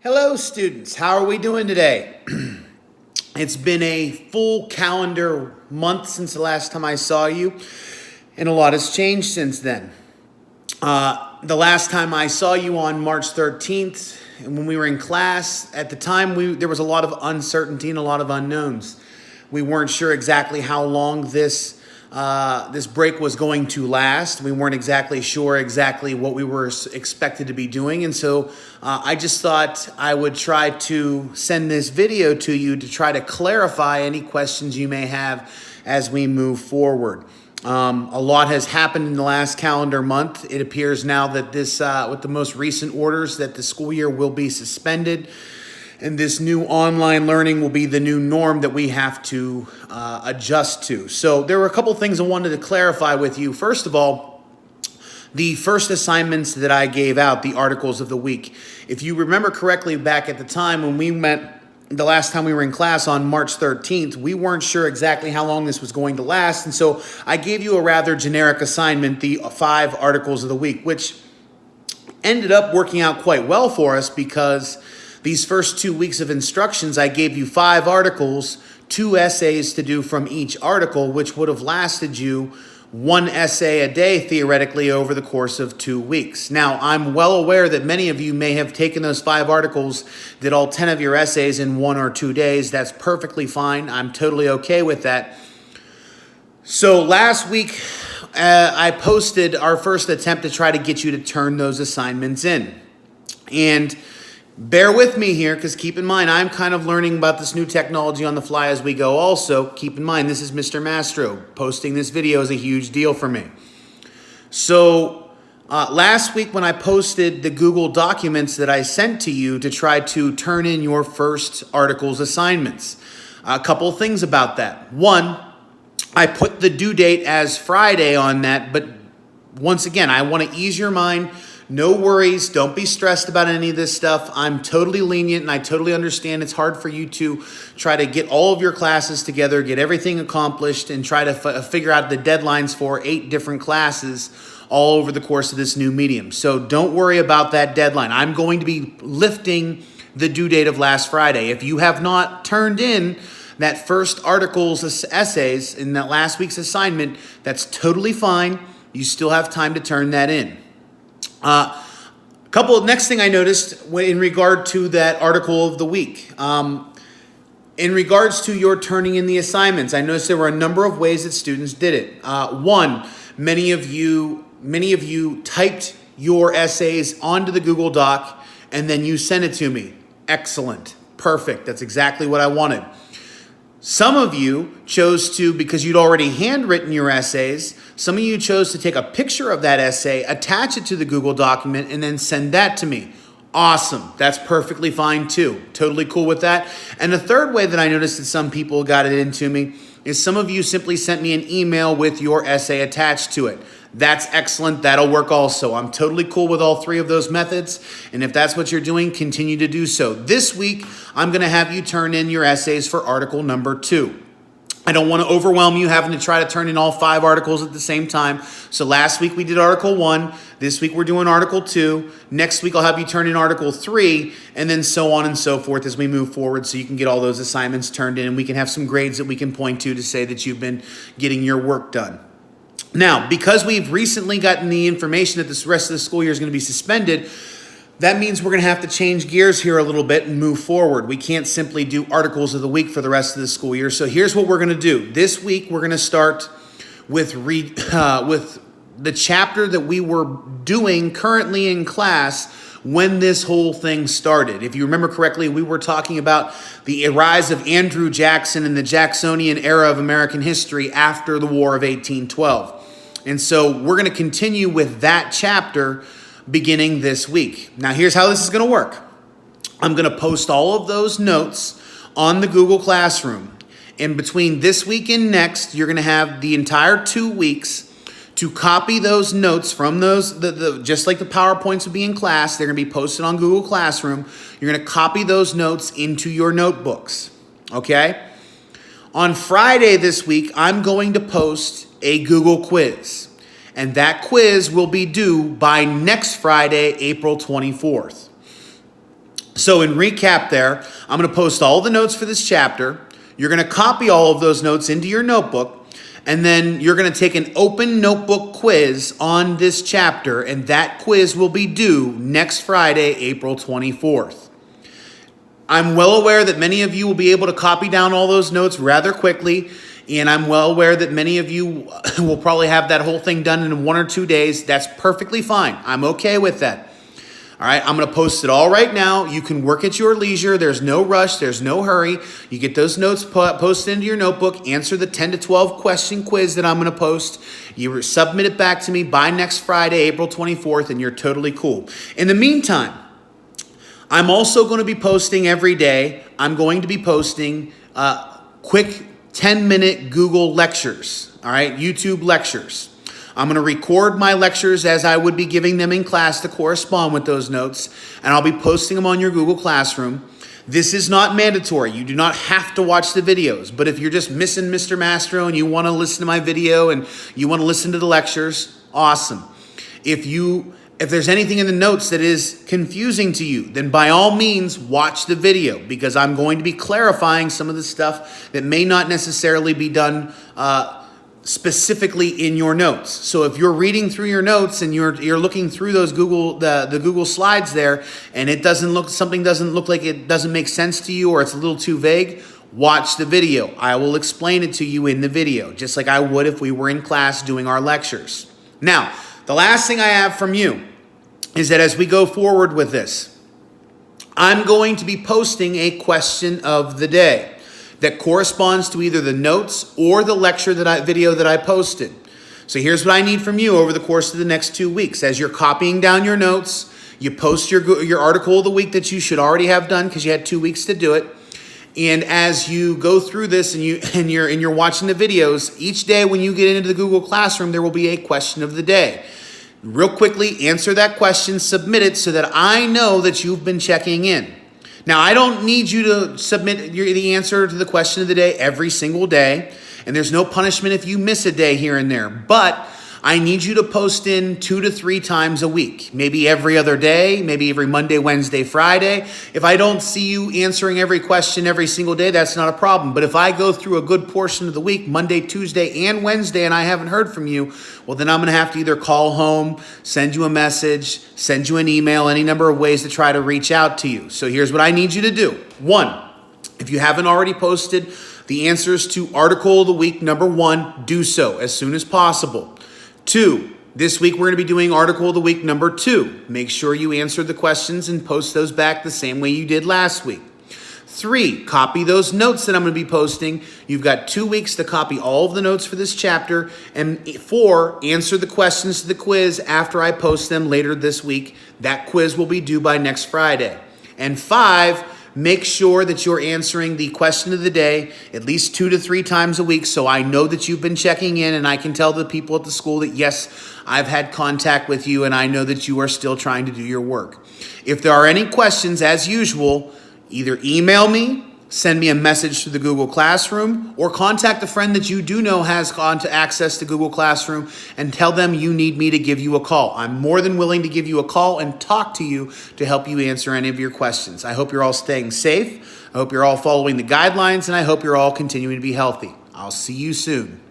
Hello, students. How are we doing today? It's been a full calendar month since the last time I saw you, and a lot has changed since then. The last time I saw you on March 13th, and when we were in class, at the time there was a lot of uncertainty and a lot of unknowns. We weren't sure exactly how long this break was going to last. We weren't exactly sure exactly what we were expected to be doing. And so I just thought I would try to send this video to you to try to clarify any questions you may have as we move forward. A lot has happened in the last calendar month. It appears now that with the most recent orders, that the school year will be suspended. And this new online learning will be the new norm that we have to adjust to. So there were a couple things I wanted to clarify with you. First of all, the first assignments that I gave out, the articles of the week. If you remember correctly, back at the time when we met the last time we were in class on March 13th, we weren't sure exactly how long this was going to last. And so I gave you a rather generic assignment, the 5 articles of the week, which ended up working out quite well for us because these first 2 weeks of instructions, I gave you 5 articles, 2 essays to do from each article, which would have lasted you 1 essay a day, theoretically, over the course of 2 weeks. Now, I'm well aware that many of you may have taken those 5 articles, did all 10 of your essays in 1 or 2 days. That's perfectly fine. I'm totally okay with that. So last week, I posted our first attempt to try to get you to turn those assignments in. And bear with me here, because keep in mind, I'm kind of learning about this new technology on the fly as we go also. Keep in mind, this is Mr. Mastro. Posting this video is a huge deal for me. So last week when I posted the Google documents that I sent to you to try to turn in your first articles assignments, a couple of things about that. One, I put the due date as Friday on that, but once again, I want to ease your mind. No worries. Don't be stressed about any of this stuff. I'm totally lenient, and I totally understand it's hard for you to try to get all of your classes together, get everything accomplished, and try to figure out the deadlines for 8 different classes all over the course of this new medium. So don't worry about that deadline. I'm going to be lifting the due date of last Friday. If you have not turned in that first article's essays in that last week's assignment, that's totally fine. You still have time to turn that in. Next thing I noticed in regard to that article of the week, in regards to your turning in the assignments, I noticed there were a number of ways that students did it. One, many of you typed your essays onto the Google Doc and then you sent it to me. Excellent. Perfect. That's exactly what I wanted. Some of you chose to, because you'd already handwritten your essays, some of you chose to take a picture of that essay, attach it to the Google document, and then send that to me. Awesome. That's perfectly fine too. Totally cool with that. And the third way that I noticed that some people got it into me is some of you simply sent me an email with your essay attached to it. That's excellent. That'll work also. I'm totally cool with all 3 of those methods. And if that's what you're doing, continue to do so. This week, I'm going to have you turn in your essays for article number 2. I don't want to overwhelm you having to try to turn in all 5 articles at the same time. So last week we did article 1. This week we're doing article 2. Next week I'll have you turn in article 3, and then so on and so forth as we move forward, so you can get all those assignments turned in and we can have some grades that we can point to say that you've been getting your work done. Now, because we've recently gotten the information that the rest of the school year is going to be suspended, that means we're going to have to change gears here a little bit and move forward. We can't simply do articles of the week for the rest of the school year. So here's what we're going to do. This week, we're going to start with the chapter that we were doing currently in class when this whole thing started. If you remember correctly, we were talking about the rise of Andrew Jackson and the Jacksonian era of American history after the War of 1812. And so we're going to continue with that chapter beginning this week. Now, here's how this is going to work. I'm going to post all of those notes on the Google Classroom. And between this week and next, you're going to have the entire 2 weeks to copy those notes from those, just like the PowerPoints would be in class. They're going to be posted on Google Classroom. You're going to copy those notes into your notebooks, okay? On Friday this week, I'm going to post a Google quiz. And that quiz will be due by next Friday, April 24th. So in recap there, I'm going to post all the notes for this chapter. You're going to copy all of those notes into your notebook, and then you're going to take an open notebook quiz on this chapter, and that quiz will be due next Friday, April 24th. I'm well aware that many of you will be able to copy down all those notes rather quickly, and I'm well aware that many of you will probably have that whole thing done in 1 or 2 days. That's perfectly fine. I'm okay with that. All right, I'm going to post it all right now. You can work at your leisure. There's no rush. There's no hurry. You get those notes posted into your notebook, answer the 10 to 12 question quiz that I'm going to post. You submit it back to me by next Friday, April 24th, and you're totally cool. In the meantime, I'm also going to be posting every day. I'm going to be posting quick 10-minute Google lectures, all right, YouTube lectures. I'm going to record my lectures as I would be giving them in class to correspond with those notes, and I'll be posting them on your Google Classroom. This is not mandatory. You do not have to watch the videos, but if you're just missing Mr. Mastro and you want to listen to my video and you want to listen to the lectures, awesome. If there's anything in the notes that is confusing to you, then by all means watch the video, because I'm going to be clarifying some of the stuff that may not necessarily be done specifically in your notes. So if you're reading through your notes and you're looking through those the Google slides there, and something doesn't look like it doesn't make sense to you, or it's a little too vague, watch the video. I will explain it to you in the video, just like I would if we were in class doing our lectures. Now, the last thing I have from you is that as we go forward with this, I'm going to be posting a question of the day that corresponds to either the notes or the lecture video that I posted. So here's what I need from you over the course of the next 2 weeks. As you're copying down your notes, you post your article of the week that you should already have done because you had 2 weeks to do it. And as you go through this and you're watching the videos, each day when you get into the Google Classroom, there will be a question of the day. Real quickly, answer that question, submit it so that I know that you've been checking in. Now, I don't need you to submit the answer to the question of the day every single day, and there's no punishment if you miss a day here and there, but I need you to post in 2 to 3 times a week, maybe every other day, maybe every Monday, Wednesday, Friday. If I don't see you answering every question every single day, that's not a problem. But if I go through a good portion of the week, Monday, Tuesday, and Wednesday, and I haven't heard from you, well, then I'm going to have to either call home, send you a message, send you an email, any number of ways to try to reach out to you. So here's what I need you to do. 1, if you haven't already posted the answers to Article of the Week number 1, do so as soon as possible. 2, this week we're going to be doing Article of the Week number 2. Make sure you answer the questions and post those back the same way you did last week. 3, copy those notes that I'm going to be posting. You've got 2 weeks to copy all of the notes for this chapter. And 4, answer the questions to the quiz after I post them later this week. That quiz will be due by next Friday. And 5, make sure that you're answering the question of the day at least 2 to 3 times a week, so I know that you've been checking in and I can tell the people at the school that, yes, I've had contact with you and I know that you are still trying to do your work. If there are any questions, as usual, either email me, send me a message to the Google Classroom, or contact a friend that you do know has gone to access to Google Classroom and tell them you need me to give you a call. I'm more than willing to give you a call and talk to you to help you answer any of your questions. I hope you're all staying safe. I hope you're all following the guidelines, and I hope you're all continuing to be healthy. I'll see you soon.